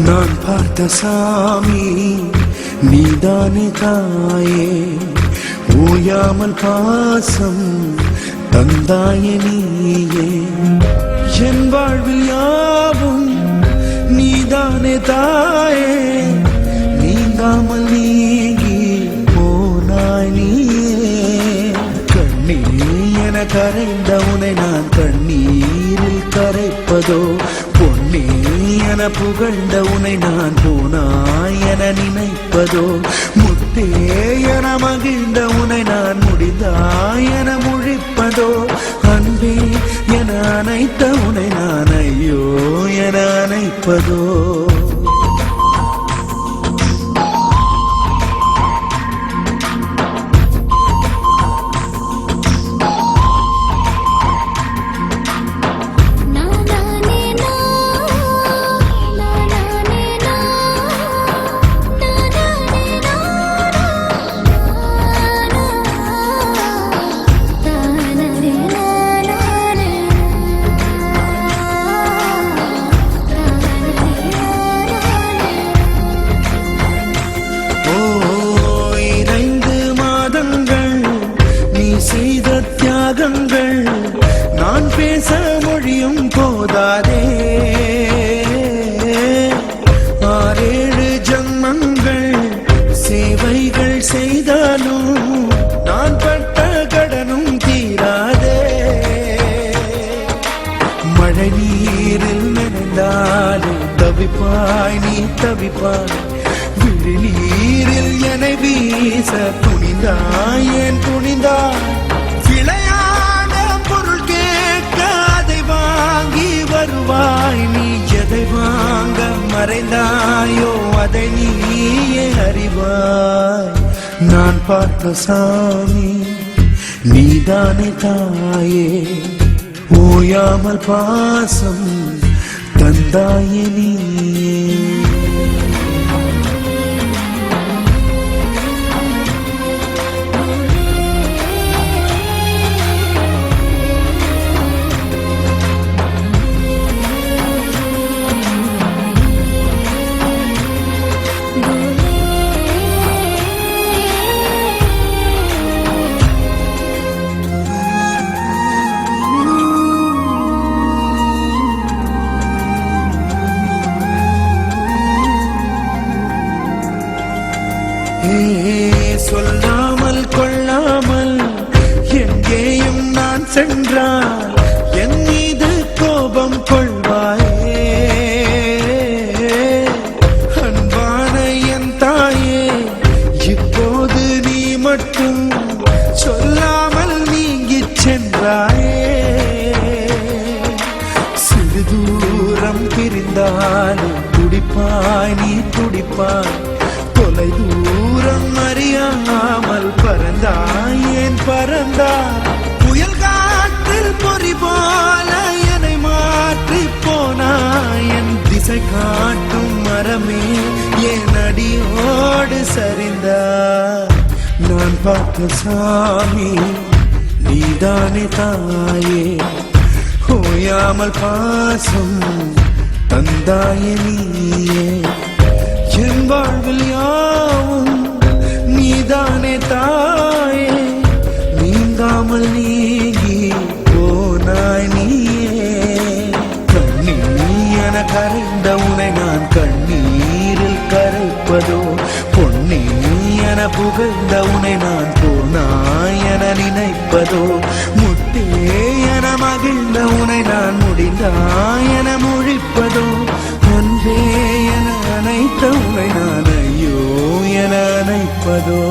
நான் பார்த்த சாமி நீதானே தாயே, ஓயாமல் பாசம் தந்தாயே நீயே. என் வாழ்வில் யாவும் நீதானே தாயே, நீங்காமல் நீங்கி போனாய் நீயே. கண்ணீர் என கரைந்த உனை நான் கண்ணீரில் கரைப்பதோ, பொன்னே என புகழ்ந்த உனை நான் போனாய் என நினைப்பதோ, முத்தே என மகிழ்ந்த உனை நான் முடிந்தாய் என முழிப்பதோ, அன்பே என அணைத்த உனை நான் ஐயோ என அணைப்பதோ. செய்த தியாகங்கள் நான் பேச மொழியும் போதாதே, 6-7 ஜன்மங்கள் சேவைகள் செய்தாலும் நான் பட்ட கடனும் தீராதே. மழை நீரில் நனைந்தாலும் தவிப்பாய் நீ தவிப்பாய், விழிநீரில் என்னை வீச துணிந்தாய் ஏன் துணிந்தாய். விளையாட பொருள் கேட்க அதை வாங்கி வருவாய் நீ, எதை வாங்க மறைந்தாயோ அதை நீயே அறிவாய். நான் பார்த்த சாமி நீதானே தாயே, ஓயாமல் பாசம் தந்தாயே நீயே. சொல்லாமல் கொள்ளாமல் எங்கேயும் நான் சென்றால் என் மீது கோபம் கொள்வாயே. அன்பான என் தாயே, இப்போது நீ மட்டும் சொல்லாமல் நீங்கிச் சென்றாயே. சிறு தூரம் பிரிந்தாலும் துடிப்பாய் நீ துடிப்பாய், தொலை தூரம் அறியாமல் பறந்தாய் ஏன் பறந்தாய். புயல் காற்றில் பொறி போல என்னை மாற்றி போனாய், என் திசை காட்டும் மரமே என் அடியோடு சரிந்தாய். நான் பார்த்த சாமி நீதானே தாயே, ஓயாமல் பாசம் தந்தாயே நீயே. என் வாழ்வில் யாவும் நீதானே தாயே, நீங்காமல் நீங்கி போனாய் நீயே. கண்ணீர் என கரைந்த உனை நான் கண்ணீரில் கரைப்பதோ, பொன்னே என புகழ்ந்த உனை நான் போனாய் என நினைப்பதோ, முத்தே என மகிழ்ந்த உனை நான் முடிந்தாய் என முழிப்பதோ, அன்பே என அனைத்த உனை நான் ஐயோ என அனைப்பதோ.